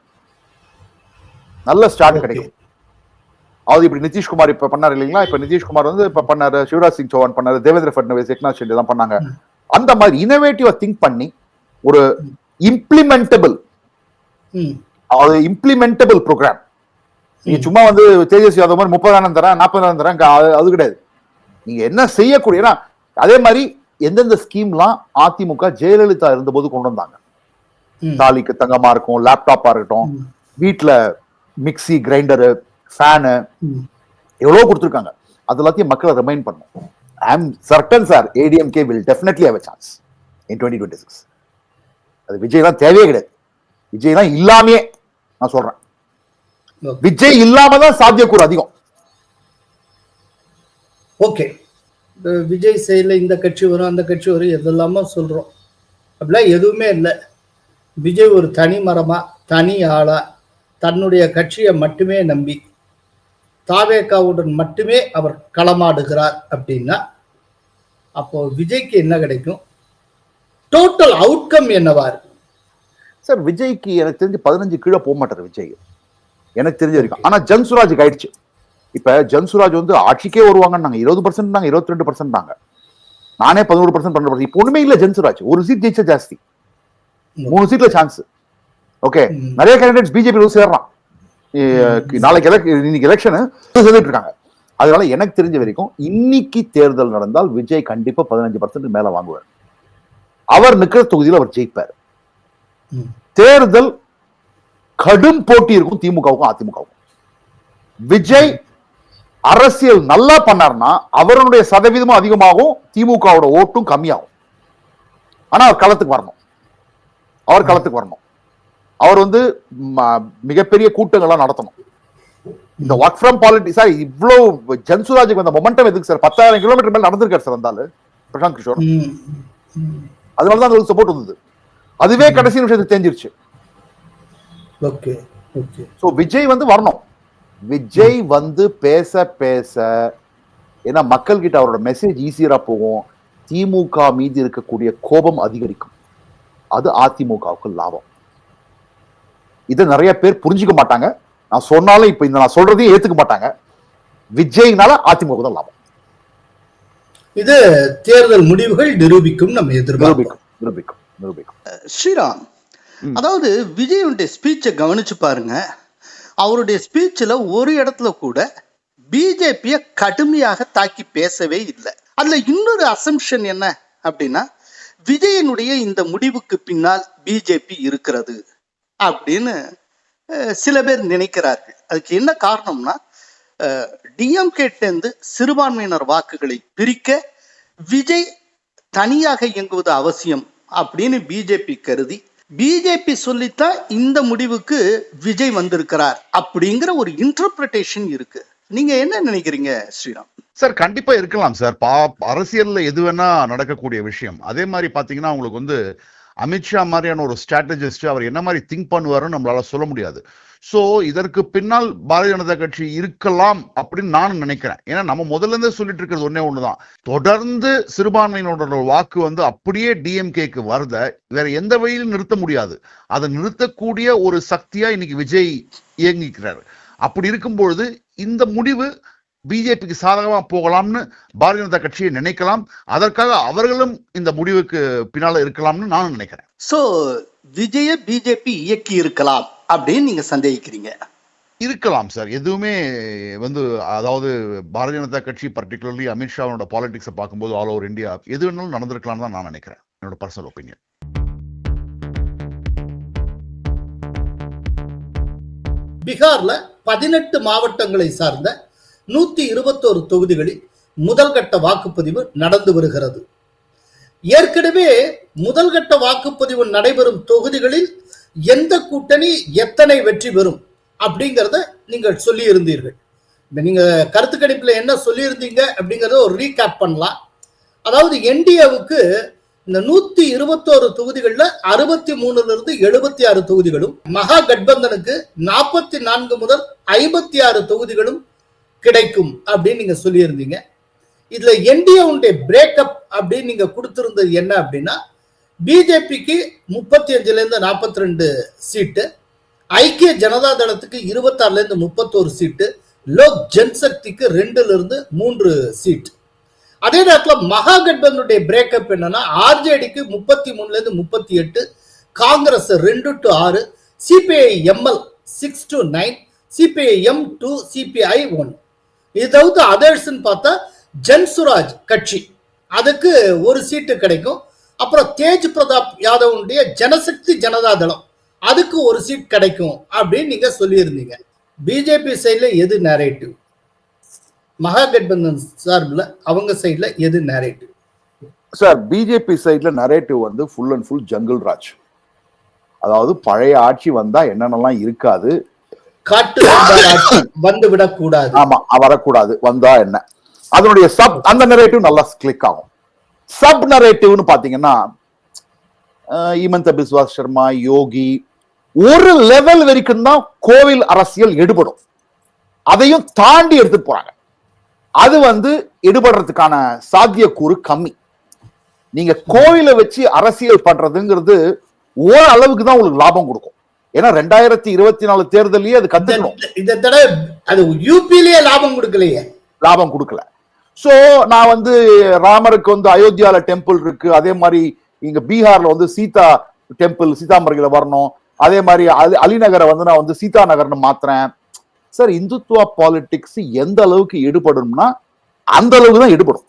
அதாவது இப்படி நிதிஷ்குமார் இப்ப பண்ணாரு இல்லைங்களா, இப்ப நிதிஷ்குமார் வந்து இப்ப பண்ணாரு, சிவராஜ் சிங் சௌஹான் பண்ணாரு, தேவேந்திர பட்னவிஸ், ஏக்நாத் ஷிண்டே தான் பண்ணாங்க. அந்த மாதிரி இனோவேட்டிவா திங்க் பண்ணி ஒரு இம்ப்ளிமெண்டபிள் ப்ரோக்ராம். நீங்க சும்மா வந்து தேஜஸ்வி யாதவ் மாதிரி 30,000 தரேன் 40,000 தரேன் அது கிடையாது. நீங்க என்ன செய்யக்கூடிய, அதே மாதிரி எந்தெந்த ஸ்கீம்லாம் அதிமுக ஜெயலலிதா இருந்தபோது கொண்டு வந்தாங்க, தாலிக்கு தங்கமா இருக்கும், லேப்டாப்பா இருக்கட்டும், வீட்டுல மிக்சி, கிரைண்டரு, ஃபேனு எவ்வளவு கொடுத்துருக்காங்க, அது எல்லாத்தையும் மக்களை ரிமைண்ட் பண்ணும். I am certain sir, ADMK will definitely have a chance in 2026. அது விஜய் தான் தேவையே கிடையாது. விஜய் தான் இல்லாமே நான் சொல்றேன், விஜய் இல்லாம தான் சாத்தியக்கூறு அதிகம். ஓகே, விஜய் செயல இந்த கட்சி வரும் அந்த கட்சி வரும் எதெல்லாமோ சொல்றோம், அப்படிலாம் எதுவுமே இல்லை. விஜய் ஒரு தனி மரமா, தனி ஆளா, தன்னுடைய கட்சியை மட்டுமே நம்பி தாவேகாவுடன் மட்டுமே அவர் களமாடுகிறார் அப்படின்னா அப்போ விஜய்க்கு என்ன கிடைக்கும்? டோட்டல் அவுட்கம் என்னவா இருக்கு சார்? விஜய்க்கு எனக்கு தெரிஞ்சு 15 கீழே போக மாட்டார் விஜய், எனக்கு தெரிஞ்ச வரைக்கும். ஆனா ஜன்சுராஜுக்கு ஆயிடுச்சு. இப்ப ஜன்சுராஜ் வந்து ஆட்சிக்கே வருவாங்க, 20%, 22%, நானே 11%, 12%. இப்ப ஒண்ணுமே இல்ல. ஜன்சுராஜ் ஒரு சீட் ஜெயிச்சா ஜாஸ்தி, 3 சீட்ல சான்ஸ். ஓகே, நிறைய கேண்டிடேட்ஸ் பிஜேபி சேர்றான். இன்னைக்கு எலெக்ஷன் சொல்லிட்டு இருக்காங்க. அதனால எனக்கு தெரிஞ்ச வரைக்கும் இன்னைக்கு தேர்தல் நடந்தால் விஜய் கண்டிப்பா 15% மேல வாங்குவார். அவர் நிக்கிற தொகுதியில் அவர் ஜெயிப்பார். தேர்தல் கடும் போட்டி இருக்கும் திமுகவுக்கும் அதிமுகவுக்கும். விஜய் அரசியல் நல்லா பண்ணார்னா அவருடைய சதவீதமும் அதிகமாகும், திமுகவோட ஓட்டும் கம்மியாகும். ஆனா அவர் களத்துக்கு வரணும். அவர் வந்து மிகப்பெரிய கூட்டங்கள்லாம் நடத்தணும். இந்த ஒர்க் ஃப்ரம் பாலிட்டிக்ஸ் சார், இவ்வளவு ஜன்சுராஜுக்கு வந்த மொமெண்டம் எதுக்கு சார்? 10,000 கிலோமீட்டர் மேல நடந்திருக்காரு சார் வந்தாலும் பிரசாந்த் கிஷோர். அதனாலதான் உங்களுக்கு சப்போர்ட் வந்தது. அதுவே கடைசி நிமிஷத்துக்கு தெரிஞ்சிருச்சு. விஜய் வந்து வரணும். விஜய் வந்து பேச பேச ஏன்னா மக்கள் கிட்ட அவரோட மெசேஜ் ஈஸியரா போகும். திமுக மீது இருக்கக்கூடிய கோபம் அதிகரிக்கும். அது அதிமுகவுக்கு லாபம். இதை நிறைய பேர் புரிஞ்சுக்க மாட்டாங்க. நான் சொன்னாலும் இப்ப இந்த நான் சொல்றதையும் ஏத்துக்க மாட்டாங்க. விஜய்னால அதிமுக தான் லாபம். இது தேர்தல் முடிவுகள் நிரூபிக்கும். நம்ம எதிர்பார்ப்போம். ஸ்ரீராம், அதாவது விஜயுடைய ஸ்பீச்சை கவனிச்சு பாருங்க. அவருடைய ஸ்பீச்சில் ஒரு இடத்துல கூட பிஜேபியை கடுமையாக தாக்கி பேசவே இல்லை. அதுல இன்னொரு அசம்ஷன் என்ன அப்படின்னா, விஜயனுடைய இந்த முடிவுக்கு பின்னால் பிஜேபி இருக்கிறது அப்படின்னு சில பேர் நினைக்கிறார்கள். அதுக்கு என்ன காரணம்னா, டிஎம்கேட்டேந்து சிறுபான்மையினர் வாக்குகளை பிரிக்க விஜய் தனியாக இயங்குவது அவசியம் அப்படின்னு பிஜேபி கருதி, பிஜேபி சொல்லித்தான் இந்த முடிவுக்கு விஜய் வந்திருக்கிறார் அப்படிங்கிற ஒரு இன்டர்பிரிட்டேஷன் இருக்கு. நீங்க என்ன நினைக்கிறீங்க ஸ்ரீராம்? சார் கண்டிப்பா இருக்கலாம் சார். அரசியல்ல எது வேணா நடக்கக்கூடிய விஷயம். அதே மாதிரி பாத்தீங்கன்னா உங்களுக்கு வந்து அமித்ஷா மாதிரியான ஒரு ஸ்ட்ராட்டஜிஸ்ட் அவர் என்ன மாதிரி திங்க் பண்ணுவாருன்னு நம்மளால சொல்ல முடியாது. சோ இதற்கு பின்னால் பாரதிய ஜனதா கட்சி இருக்கலாம் அப்படின்னு நான் நினைக்கிறேன். ஏன்னா நம்ம முதல்ல இருந்தே சொல்லிட்டு இருக்கிறது ஒண்ணுதான், தொடர்ந்து சிறுபான்மையினோட வாக்கு வந்து அப்படியே டிஎம்கேக்கு வருத வேற எந்த வழியிலும் நிறுத்த முடியாது. அதை நிறுத்தக்கூடிய ஒரு சக்தியா இன்னைக்கு விஜய் இயங்கிக்கிறார். அப்படி இருக்கும்பொழுது இந்த முடிவு பிஜேபிக்கு சாதகமா போகலாம்னு பாரதிய ஜனதா கட்சியை நினைக்கலாம். அதற்காக அவர்களும் இந்த முடிவுக்கு பின்னால இருக்கலாம்னு நான் நினைக்கிறேன். சோ விஜய பிஜேபி இயக்கி இருக்கலாம் அப்படின்னு நீங்க சந்தேகிக்கிறீங்க? இருக்கலாம் சார். எதுவுமே வந்து அதாவது பாரதிய ஜனதா கட்சி பர்டிகுலர்லி அமித்ஷாவோட பாலிடிக்ஸை பார்க்கும்போது ஆல் ஓவர் இந்தியா எது வேணாலும் நடந்திருக்கலாம் தான் நான் நினைக்கிறேன். என்னோட பர்சனல் ஒப்பீனியன். பீகார்ல 18 மாவட்டங்களை சார்ந்த 121 தொகுதிகளில் முதல் கட்ட வாக்குப்பதிவு நடந்து வருகிறது. ஏற்கனவே முதல் கட்ட வாக்குப்பதிவு நடைபெறும் தொகுதிகளில் எந்த கூட்டணி எத்தனை வெற்றி பெறும் அப்படிங்கிறத நீங்கள் சொல்லி இருந்தீர்கள். நீங்க கருத்து கணிப்புல என்ன சொல்லி இருந்தீங்க அப்படிங்கறத ஒரு ரீகேப் பண்ணலாம். அதாவது என்டிஏவுக்கு இந்த 121 தொகுதிகள்ல 63 76 தொகுதிகளும், மகா கட்பந்தனுக்கு 44 முதல் 56 தொகுதிகளும் கிடைக்கும் அப்படின்னு நீங்க சொல்லி இருந்தீங்க. இதுல என்டிஏவுடைய பிரேக்கப் அப்படின்னு நீங்க கொடுத்திருந்தது என்ன அப்படின்னா, பிஜேபிக்கு 35 42 சீட்டு, ஐக்கிய ஜனதா தளத்துக்கு 26 31 சீட்டு, லோக் ஜன்சக்திக்கு 2-3 சீட். அதே நேரத்தில் மகாகட்பந்தனுடைய பிரேக்கப் என்னன்னா ஆர்ஜேடிக்கு 33-38, Congress 2-6, CPI ML 6-9, CPI M 2, CBI 1. இது தவிர்த்து அதர்ஸ்ன்னு பார்த்தா ஜன்சுராஜ் கட்சி அதுக்கு 1 சீட்டு கிடைக்கும். அப்புறம் தேஜ் பிரதாப் யாதவனுடைய ஜனசக்தி ஜனதா தளம் அதுக்கு 1 சீட் கிடைக்கும் அப்படின்னு நீங்க சொல்லியிருந்தீங்க. பிஜேபி சைட்ல எது நேரேட்டிவ்? மகாகட்பந்தன் சார்பில் அவங்க சைட்ல எது நேரேட்டிவ்? சார், பிஜேபி சைட்ல நரேட்டிவ் வந்து full and full jungle Raj. அதாவது பழைய ஆட்சி வந்தா என்னென்னலாம் இருக்காது, காட்டு வந்து விடக்கூடாது, ஆமா வரக்கூடாது, வந்தா என்ன, அதனுடைய அந்த நரேட்டிவ் நல்லா கிளிக் ஆகும். சப் நரேட்டிவ்னு பாத்தீங்கன்னா ஹிமந்த பிஸ்வா சர்மா, யோகி ஒரு லெவல் வரைக்கும் தான் கோவில் அரசியல் எடுபடும். அதையும் தாண்டி எடுத்துட்டு போறாங்க. அது வந்து எடுபடுறதுக்கான சாத்தியக்கூறு கம்மி. நீங்க கோவிலை வச்சு அரசியல் பண்றதுங்கிறது ஓரளவுக்கு தான் உங்களுக்கு லாபம் கொடுக்கும். ஏன்னா 2024 தேர்தலையே அது கத்துக்கணும். இந்த தடவை அது யூபியிலேயே லாபம் கொடுக்கலையே, லாபம் கொடுக்கல. சோ நான் வந்து ராமருக்கு வந்து அயோத்தியால டெம்பிள் இருக்கு, அதே மாதிரி இங்க பீகார்ல வந்து சீதா டெம்பிள் சீதாமர்கில வரணும், அதே மாதிரி அலிநகரை வந்து நான் வந்து சீதா நகர்னு மாத்துறேன். சார், இந்துத்துவா பாலிடிக்ஸ் எந்த அளவுக்கு ஈடுபடும்னா அந்த அளவுக்கு தான் ஈடுபடும்.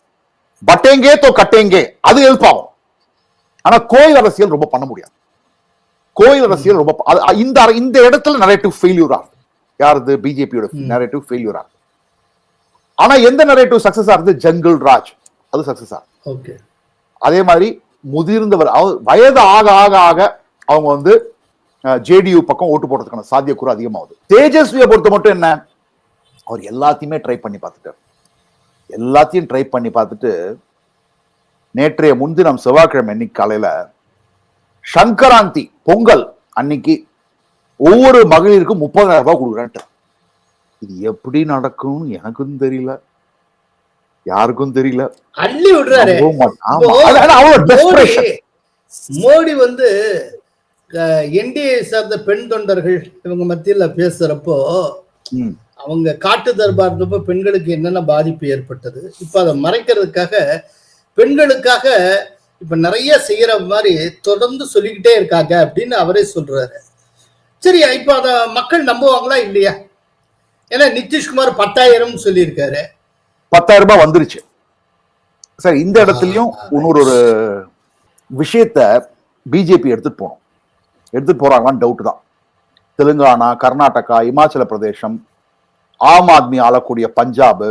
பட்டேங்கே தோ கட்டேங்கே அது ஹெல்ப் ஆகும். ஆனா கோயில் அரசியல் ரொம்ப பண்ண முடியாது. கோயில் அரசியல் ரொம்ப இந்த இடத்துல நரேட்டிவ் ஃபெயில்யூர் ஆகுது. யாருது? பிஜேபியோட நரேட்டிவ் ஃபெயில்யூர் ஆகுது. ஆனா எந்த நரேட்டிவ் சக்சஸ் ஆகுது? ஜங்கிள் ராஜ் அது சக்சஸ் ஆகுது. ஓகே. அதே மாதிரி முதிர்ந்தவர் வயது ஆக ஆக ஆக அவங்க வந்து ஜேடியு பக்கம் ஓட்டு போடுறதுக்கான சாத்தியக்கூறு அதிகமாகுது. தேஜஸ்வியை பொறுத்த மட்டும் என்ன, அவர் எல்லாத்தையுமே ட்ரை பண்ணி பார்த்துட்டார். எல்லாத்தையும் ட்ரை பண்ணி பார்த்துட்டு நேற்றைய முன்தினம் செவ்வாய்க்கிழமை அன்னைக்கு காலையில சங்கராந்தி பொங்கல் அன்னைக்கு ஒவ்வொரு மகளிருக்கும் 30,000 ரூபாய் கொடுக்குறேன்ட்டு. இது எப்படி நடக்கும்னு எனக்கும் தெரியல, யாருக்கும் தெரியல. அள்ளி விடுறாரு. மோடி வந்து என்டிஏ சார்ந்த பெண் தொண்டர்கள் இவங்க மத்தியில பேசுறப்போ அவங்க காட்டு தர்பார் பெண்களுக்கு என்னென்ன பாதிப்பு ஏற்பட்டது, இப்ப அதை மறைக்கிறதுக்காக பெண்களுக்காக இப்ப நிறைய செய்யற மாதிரி தொடர்ந்து சொல்லிக்கிட்டே இருக்காங்க அப்படின்னு அவரே சொல்றாரு. சரி, இப்ப அத மக்கள் நம்புவாங்களா இல்லையா? ஏன்னா நிதிஷ்குமார் 10,000 சொல்லியிருக்காரு. 10,000 ரூபாய் வந்துருச்சு. சார், இந்த இடத்துலயும் இன்னொரு விஷயத்த பிஜேபி எடுத்துட்டு போறாங்களான்னு டவுட் தான். தெலுங்கானா, கர்நாடகா, இமாச்சல பிரதேசம், ஆம் ஆத்மி ஆளக்கூடிய பஞ்சாப்,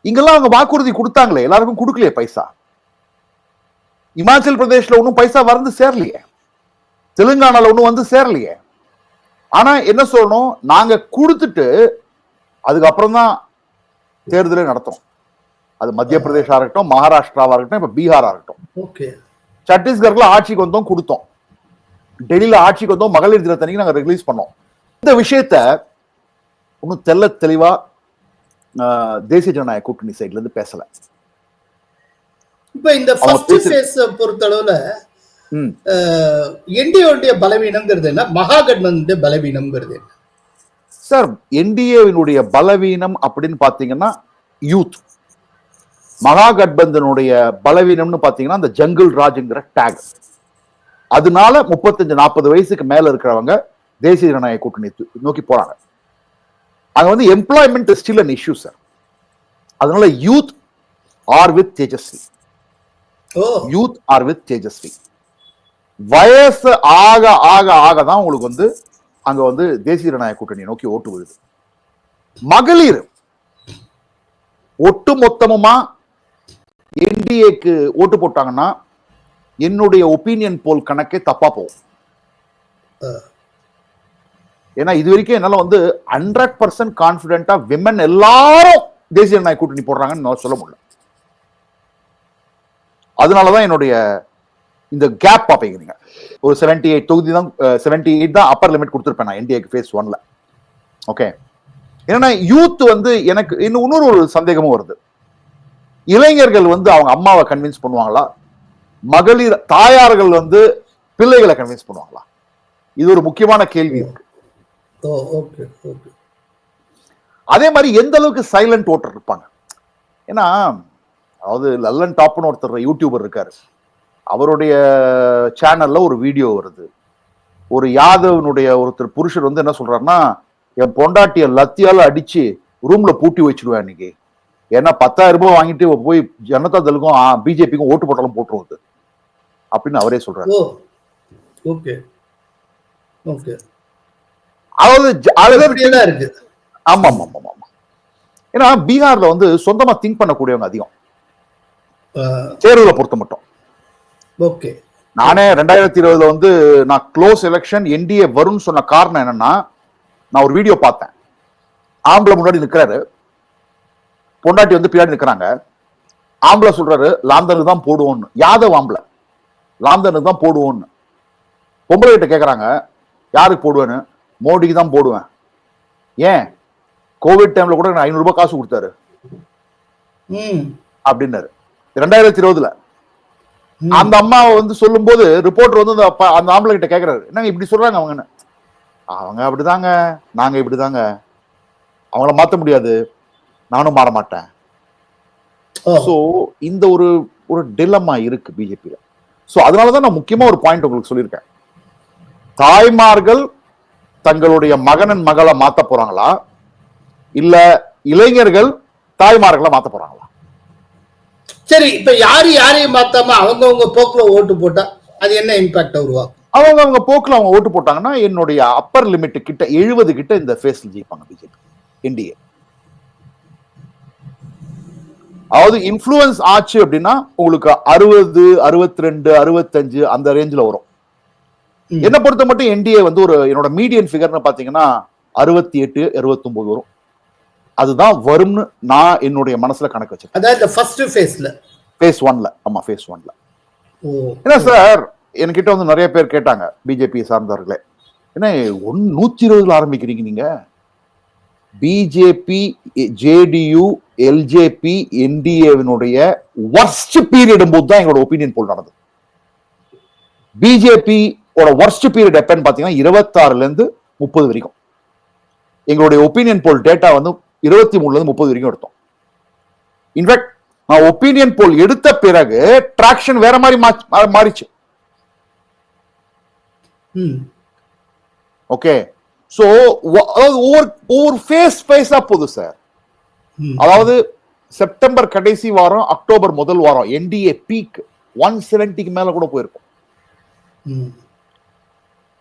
இங்கெல்லாம் அவங்க வாக்குறுதி கொடுத்தாங்களே, எல்லாருக்கும் கொடுக்கலையே பைசா. இமாச்சல் பிரதேஷ்ல ஒன்னும் பைசா வந்து சேரலையே, தெலுங்கானால ஒன்னும் வந்து சேரலையே. ஆனா என்ன சொல்லணும், நாங்க கொடுத்துட்டு அதுக்கப்புறம் தான் தேர்தலே நடத்தும். அது மத்திய பிரதேசா இருக்கட்டும், மகாராஷ்டிராவா இருக்கட்டும், இப்ப பீகாரா இருக்கட்டும். சத்தீஸ்கர்ல ஆட்சிக்கு வந்தோம், கொடுத்தோம். டெல்லியில ஆட்சிக்கு வந்தோம், மகளிர் தினத்தன்னைக்கு நாங்க ரிலீஸ் பண்ணோம். இந்த விஷயத்த இன்னும் தெளிவா தேசிய ஜனநாயக கூட்டணி சைட்ல இருந்து பேசல. இப்ப இந்த ஃபர்ஸ்ட் ஃபேஸ் பொறுத்தளவுல என்டிஏவுடைய பலவீனம்ங்கிறது என்ன, மகாகட்பந்தனுடைய பலவீனம்ங்கிறது என்ன? சார், என்டிஏவினுடைய பலவீனம் அப்படின்னு பாத்தீங்கன்னா யூத். மகாகட்பந்தனுடைய பலவீனம்னு பாத்தீங்கன்னா அந்த ஜங்கிள் ராஜ்ங்கிற டேக். அதனால 35-40 வயசுக்கு மேல இருக்கிறவங்க தேசிய ஜனநாயக கூட்டணி நோக்கி போறாங்க. அங்க வந்து employment still an issue sir. அதனால youth are with Tejashwi. Youth are with Tejashwi. வயசு ஆக ஆக ஆக தான் உங்களுக்கு வந்து அங்க வந்து தேசிய ஜனநாயக கூட்டணி நோக்கி ஓட்டு விழுது. மகளிர் ஒட்டு மொத்தமா என்டிஏக்கு ஓட்டு போட்டாங்கன்னா என்னுடைய ஒப்பீனியன் போல் கணக்கே தப்பா போகும். ஏன்னா இது வரைக்கும் என்னால வந்து 100% கான்பிடென்டா விமன் எல்லாரும் தேசிய ஜனநாயக கூட்டணி போடுறாங்கன்னு சொல்ல முடியல. அதனாலதான் என்னுடைய இந்த கேப் பாப்பீங்க. நீங்க ஒரு 78 தொகுதி தான், 78 தான் அப்பர் லிமிட் கொடுத்துருப்பேன் நான் என்டிஏக்கு ஃபேஸ் 1ல. ஓகே. ஏன்னா யூத் வந்து எனக்கு இன்னொரு ஒரு சந்தேகமும் வருது. இளைஞர்கள் வந்து அவங்க அம்மாவை கன்வின்ஸ் பண்ணுவாங்களா, மகளிர் தாயார்கள் வந்து பிள்ளைகளை கன்வின்ஸ் பண்ணுவாங்களா? இது ஒரு முக்கியமான கேள்வி இருக்கு. அதே மாதிரி எந்த அளவுக்கு சைலண்ட் ஓட்டர் இருப்பாங்க. ஏன்னா அதாவது லல்லன் டாப்னு ஒருத்தர் யூடியூபர் இருக்காரு, அவருடைய சேனல்ல ஒரு வீடியோ வருது. ஒரு யாதவனுடைய ஒருத்தர் புருஷர் வந்து என்ன சொல்றாருன்னா, என் பொண்டாட்டிய லத்தியால அடிச்சு ரூம்ல பூட்டி வச்சிருவேன் இன்னைக்கு, ஏன்னா 10,000 ரூபாய் வாங்கிட்டு போய் ஜனதா தளுக்கும் பிஜேபிக்கும் ஓட்டு போட்டாலும் போட்டுருவது அப்படின்னு அவரே சொல்றாரு. அதாவது இருக்கு. ஆமா ஆமா ஆமா ஆமா. ஏன்னா பீகார்ல வந்து சொந்தமா திங்க் பண்ணக்கூடியவங்க அதிகம் தேர்தலை பொறுத்த மட்டும். ஓகே, நானே 2020 வந்து நான் க்ளோஸ் எலெக்ஷன் என்டிஏ வரும்னு சொன்ன காரணம் என்னன்னா, நான் ஒரு வீடியோ பார்த்தேன். ஆம்பளை முன்னாடி நிக்கிறாரு, பொண்டாட்டி வந்து பின்னாடி நிக்கிறாங்க. ஆம்பளை சொல்றாரு லாந்தனுக்கு தான் போடுவோம்னு, யாதவ் ஆம்பளை லாந்தனுக்கு தான் போடுவோம்னு. பொம்பளை கிட்ட கேட்கறாங்க யாருக்கு போடுவேன்னு, மோடிக்கு தான் போடுவேன். ஏன் கோவிட் டைம்ல கூட 500 ரூபாய் காசு கொடுத்தாரு அப்படின்னாரு 2020. அந்த அம்மா வந்து சொல்லும் போது ரிப்போர்ட்டர் வந்து அந்த ஆம்பளை கிட்ட கேட்கிறாரு, என்னங்க இப்படி சொல்றாங்க அவங்க, அவங்க அப்படிதாங்க, நாங்க இப்படிதாங்க, அவங்கள மாத்த முடியாது, நானும் மாற மாட்டேன். சோ இந்த ஒரு ஒரு டிலமா இருக்கு பிஜேபியில. சோ அதனாலதான் நான் முக்கியமா ஒரு பாயிண்ட் உங்களுக்கு சொல்லியிருக்கேன். தாய்மார்கள் தங்களுடைய மகனின் மகளை மாத்த போறாங்களா, இல்ல இளைஞர்கள் தாய்மார்களை மாத்த போறாங்களா? சரி, இப்ப யாரையும் மாத்தாம அவங்க போக்குல ஓட்டு போட்டா அது என்ன இம்பாக்ட் உருவாக்கும்? அவங்க போக்குல அவங்க ஓட்டு போட்டாங்கன்னா என்னுடைய அப்பர் லிமிட் கிட்ட 70 கிட்ட இந்த ஃபேஸ்ல ஜெயிப்பாங்க பிஜேபி என்டிஏ. அதாவது இன்ஃப்ளூயன்ஸ் ஆச்சு அப்படின்னா உங்களுக்கு 60, 62, 65 அந்த ரேஞ்சில் வரும். என்ன பொறுத்த மட்டும் என்டிஏ வந்து ஒரு என்னோட மீடியன் ஃபிகர்னு பாத்தீங்கன்னா 68, 69 வரும். அதுதான் வரும்னு நான் என்னுடைய மனசுல கணக்கு வச்சிருக்கேன். அதாவது ஃபர்ஸ்ட் ஃபேஸ்ல, ஃபேஸ் 1ல. ஆமா, ஃபேஸ் 1ல. ஏன்னா சார் என்கிட்ட வந்து நிறைய பேர் கேட்டாங்க பிஜேபி சார்ந்தவர்களே, என்ன 120 ஆரம்பிக்கிறீங்க நீங்க? பிஜேபி, ஜேடியு, எல்ஜேபி, என்டிஏவினுடைய வர்ஸ்ட் பீரியட் போது தான் எங்களோட ஒப்பீனியன் போல் நடந்தது. பிஜேபி வர்ஸ்ட் பீரியட் எப்பன்னு பாத்தீங்கன்னா 26ல இருந்து 30 வரைக்கும். எங்களுடைய ஒப்பீனியன் போல் டேட்டா வந்து 23ல இருந்து 30 வரைக்கும் எடுத்தோம். இன்ஃபேக்ட் நான் ஒப்பீனியன் போல் எடுத்த பிறகு டிராக்ஷன் வேற மாதிரி மாறிச்சு. ஓகே, சோ ஒவ்வொரு ஃபேஸா போகுது சார். அதாவது செப்டம்பர் கடைசி வாரம், அக்டோபர் முதல் வாரம் என்டிஏ பீக் 170க்கு மேல கூட போயிருக்கும்.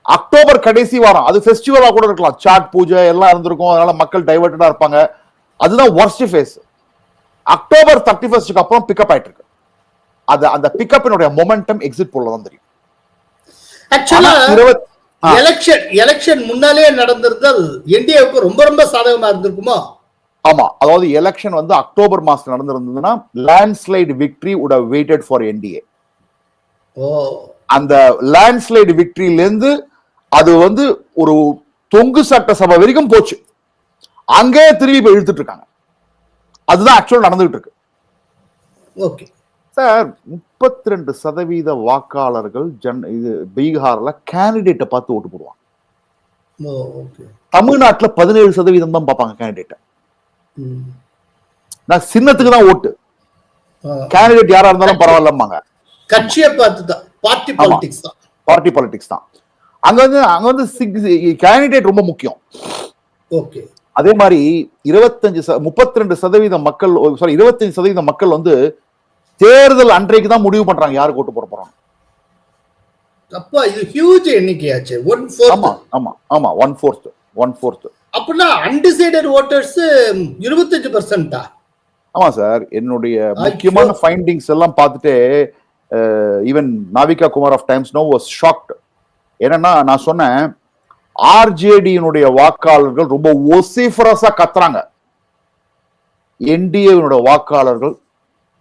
அக்டோபர் கடைசி வாரம் அது ஃபெஸ்டிவலா கூட இருக்கலாம், சாட் பூஜை எல்லாம் இருந்திருக்கும், அதனால மக்கள் டைவர்ட்டடா இருப்பாங்க. அதுதான் வர்ஸ்ட் ஃபேஸ். அக்டோபர் 31க்கு அப்புறம் பிக்கப் ஆயிட்டு இருக்கு. அது அந்த பிக்கப்பினுடைய மொமெண்டம் எக்ஸிட் போல தான் தெரியும். ஆக்சுவலா எலெக்ஷன் முன்னாலே நடந்திருந்தால் என்டிஏவுக்கு ரொம்ப ரொம்ப சாதகமா இருந்திருக்குமா? ஆமா, அதாவது எலெக்ஷன் வந்து அக்டோபர் மாசம் நடந்திருந்ததுன்னா landslide victory would have waited for NDA. அந்த லேண்ட்ஸ்லைடு விக்டரியில இருந்து அது வந்து ஒரு தொங்கு சட்டசபை வரைக்கும் போச்சு. அங்கே திரும்பி போய் இழுத்துட்டு இருக்காங்க. அதுதான் ஆக்சுவல் நடந்துகிட்டு இருக்கு. ஓகே சார், 32% வாக்காளர்கள் இது பீகார்ல கேண்டிடேட்டை பார்த்து ஓட்டு போடுவாங்க. தமிழ்நாட்டுல 17% தான் பார்ப்பாங்க கேண்டிடேட்டை. நான் சின்னத்துக்கு தான் ஓட்டு, கேண்டிடேட் யாரா இருந்தாலும் பரவாயில்லம்பாங்க. கட்சியை பார்த்து தான், பார்ட்டி பாலிடிக்ஸ் தான். அங்க வந்து கேண்டிடேட் ரொம்ப முக்கியம். ஓகே, அதே மாதிரி 32% மக்கள், சாரி 25% மக்கள் வந்து தேர்தல் அன்றைக்கு தான் முடிவு பண்றாங்க யாருக்கு ஓட்டு போட போறாங்க. அப்பா இது ஹியூஜ் எண்ணிக்கையாச்சு. 1/4. ஆமா ஆமா ஆமா 1/4. அப்படின்னா அன்டிசைடட் வோட்டர்ஸ் 25%. ஆமா சார், என்னுடைய முக்கியமான ஃபைண்டிங்ஸ் எல்லாம் பார்த்துட்டு even Navika Kumar of Times Now was shocked. என்னன்னா நான் சொன்னேன், ஆர்ஜேடியினுடைய வாக்காளர்கள் ரொம்ப ஒசிஃபரஸா கத்துறாங்க, என்டிஏவினுடைய வாக்காளர்கள்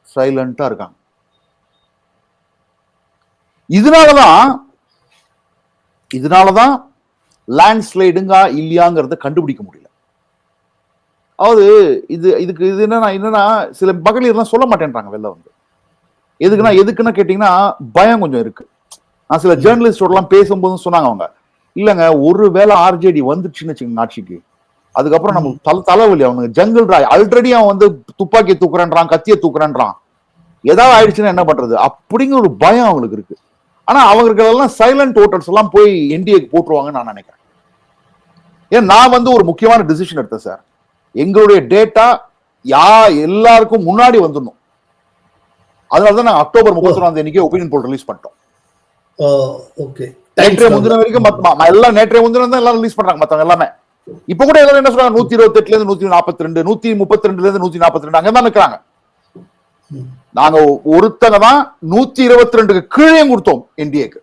சைலண்டா இருக்காங்க. இதனாலதான் லேண்ட்ஸ்லைடுங்க இல்லையாங்கிறத கண்டுபிடிக்க முடியல. அதாவது இதுக்கு என்னன்னா சில மகளிர்லாம் சொல்ல மாட்டேன்றாங்க வெளில வந்து. எதுக்குன்னா கேட்டீங்கன்னா பயம் கொஞ்சம் இருக்கு. நான் சில ஜேர்னலிஸ்டோட எல்லாம் பேசும்போது சொன்னாங்க அவங்க, இல்லங்க ஒருவேளை ஆர்ஜேடி வந்துச்சுன்னு வச்சுக்கோங்க ஆட்சிக்கு, அதுக்கப்புறம் நமக்கு தலைவலி. அவனுக்கு ஜங்கிள் ராய் ஆல்ரெடி அவன் வந்து துப்பாக்கியை தூக்குறான்றான், கத்தியை தூக்குறான்றான். ஏதாவது ஆயிடுச்சுன்னா என்ன பண்றது அப்படிங்கிற ஒரு பயம் அவங்களுக்கு இருக்கு. ஆனா அவங்களுக்கு எல்லாம் சைலண்ட் ஓட்டர்ஸ் எல்லாம் போய் என்டிஏக்கு போட்டுருவாங்கன்னு நான் நினைக்கிறேன். ஏன் நான் வந்து ஒரு முக்கியமான டிசிஷன் எடுத்தேன் சார். எங்களுடைய டேட்டா எல்லாருக்கும் முன்னாடி வந்துடணும். அதனாலதான் நாங்க அக்டோபர் 31 அன்னைக்கு ஒப்பீனியன் போல் ரிலீஸ் பண்ணிட்டோம். ஓகே, நேற்றைய முந்தின வரைக்கும் எல்லாம் நேற்றைய முந்தின தான் எல்லாம் ரிலீஸ் பண்றாங்க மத்தவங்க எல்லாமே. இப்ப கூட எல்லாரும் என்ன சொல்றாங்க, 128 இருந்து 142, 132 இருந்து 142 அங்கதான் நிக்கிறாங்க. நாங்க ஒருத்தங்க தான் 122க்கு கீழே கொடுத்தோம் என்டிஏக்கு.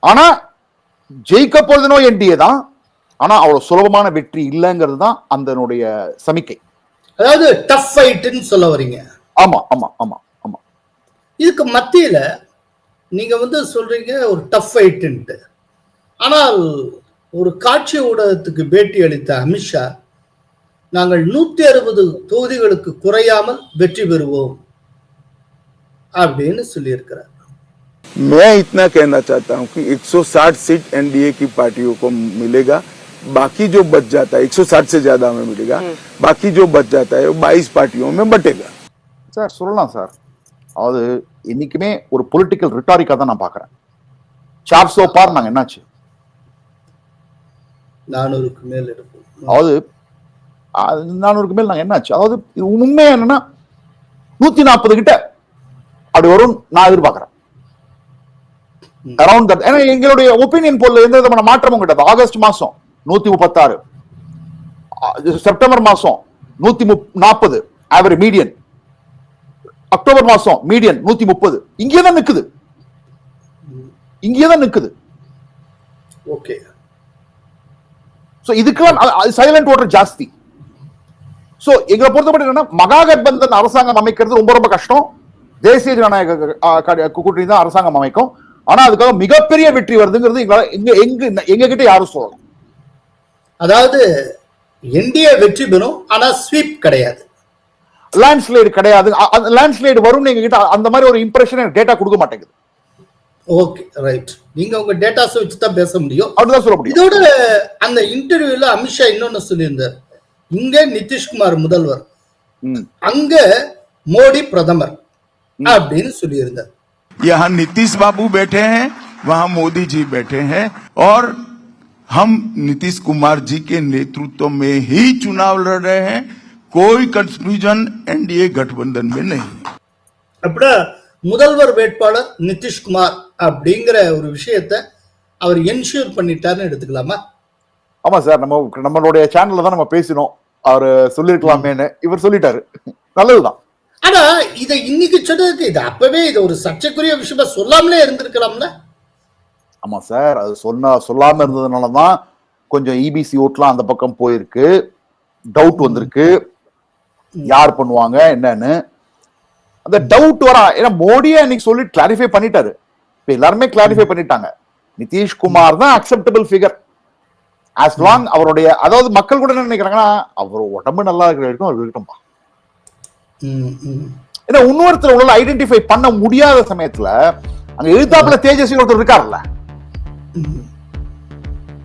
ஆனா ஜெயிக்க போறதுனோ என்டிஏ தான். ஆனா அவ்வளவு சுலபமான வெற்றி இல்லைங்கிறது தான் அதனுடைய சமிக்கை. அதாவது டஃப் ஃபைட்னு சொல்ல வரீங்க. ஆமா ஆமா ஆமா ஆமா. இதுக்கு மத்தியில நீங்க வந்து சொல்றீங்க ஒரு டஃப் ஃபைட்ன்ட்டு. ஆனால் ஒரு காட்சி ஊடகத்துக்கு பேட்டி அளித்த அமித்ஷா நாங்கள் 160 தொகுதிகளுக்கு குறையாமல் வெற்றி பெறுவோம் அப்படின்னு சொல்லியிருக்கிறார். मैं इतना कहना चाहता हूं कि 160 सीट एनडीए की पार्टियों को मिलेगा, बाकी जो बच जाता है 160 से ज्यादा में मिलेगा, बाकी जो बच जाता है वो 22 पार्टियों में बटेगा. சார் சொல்லலாம் சார். அது இன்னைக்குமே ஒரு பொலிட்டிக்கல் ரிட்டாரிக்கா தான் நான் பாக்குறேன். 400 பார் நாங்க என்னாச்சு 400க்கு மேல் எடுப்போம். அதாவது 400க்கு மேல் நாங்க என்னாச்சு. அதாவது உண்மை என்னன்னா 140 கிட்ட அப்படி வரும் நான் எதிர்பார்க்கிறேன். Around that. ஏன்னா எங்களுடைய ஒப்பீனியன் போல்ல எந்த விதமான மாற்றமும் கிடையாது. ஆகஸ்ட் மாசம் 136, செப்டம்பர் மாசம் 140 ஆவரேஜ் மீடியன், அக்டோபர் மாசம் மீடியன் 130. இங்கேதான் நிக்குது, இங்கேதான் நிக்குது. ஓகே. சோ இதுக்கெல்லாம் சைலண்ட் ஓட்டர் ஜாஸ்தி. சோ எங்களை பொறுத்தப்பட்ட என்னன்னா மகாகட்பந்தன் அரசாங்கம் அமைக்கிறது ரொம்ப ரொம்ப கஷ்டம். தேசிய ஜனநாயக கூட்டணி தான் அரசாங்கம் அமைக்கும். ஆனா அதுக்காக மிகப்பெரிய வெற்றி வருதுங்கிறது எங்க கிட்ட யாரும் சொல்லலாம். அதாவது என்டிஏ வெற்றி பெறும், ஆனா ஸ்வீப் கிடையாது, லேண்ட்ஸ்லைடு கிடையாது. லேண்ட்ஸ்லைடு வரும் எங்க கிட்ட அந்த மாதிரி ஒரு இம்ப்ரெஷன் டேட்டா கொடுக்க மாட்டேங்குது. Okay, right. நீங்க உங்க டேட்டாஸ் வச்சு தான் பேச முடியும். அப்படிதான் சொல்ல முடியும். இதோட அந்த இன்டர்வியூல அமித்ஷா இன்னொன்னு சொல்லியிருந்தார். இங்க நிதிஷ்குமார் முதல்வர், அங்க மோடி பிரதமர் அப்படின்னு சொல்லியிருந்தார். यहाँ नीतीश बाबू बैठे हैं, वहां मोदी जी बैठे हैं और हम नीतीश कुमार जी के नेतृत्व में ही चुनाव लड़ रहे हैं. कोई कंफ्यूजन एनडीए गठबंधन में नहीं. அப்படின்னா முதல்வர் வேட்பாளர் நிதிஷ்குமார் அப்படிங்கிற ஒரு விஷயத்தை அவர் என்ஷூர் பண்ணிட்டாருன்னு எடுத்துக்கலாமா? ஆமா சார், நம்மளுடைய சேனல்ல தான் நம்ம பேசினோம். அவரு சொல்லிருக்கலாமேன்னு இவர் சொல்லிட்டாரு. நல்லதுதான். ஆனா இதை இன்னைக்கு சொன்னதுக்கு இது அப்பவே இது ஒரு சர்ச்சைக்குரிய விஷயமா சொல்லாமலே இருந்திருக்கலாம்ல. ஆமா சார், அது சொல்லாம இருந்ததுனாலதான் கொஞ்சம் இபிசி ஓட்லாம் அந்த பக்கம் போயிருக்கு. டவுட் வந்திருக்கு யார் பண்ணுவாங்க என்னன்னு. அந்த டவுட் வர ஏன்னா மோடியே அன்னைக்கு சொல்லி கிளாரிஃபை பண்ணிட்டாரு. இப்ப எல்லாருமே கிளாரிஃபை பண்ணிட்டாங்க. நிதிஷ்குமார் தான் அக்செப்டபிள் ஃபிகர். as long அவருடைய அதாவது மக்கள் கூட என்ன நினைக்கிறாங்கன்னா அவர் உடம்பு நல்லா இருக்கிற வரைக்கும் அவர் இருக்கட்டும்பா. ஏன்னா இன்னொருத்தர் உங்களால ஐடென்டிஃபை பண்ண முடியாத சமயத்துல அங்க எழுத்தாப்புல தேஜஸ்வி ஒருத்தர் இருக்காருல்ல.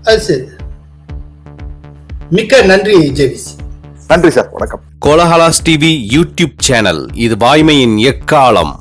அது சரி. மிக்க நன்றி ஜெவிஸ். நன்றி சார், வணக்கம். கோலஹலாஸ் டிவி யூடியூப் சேனல், இது வாய்மையின் எக்காலம்.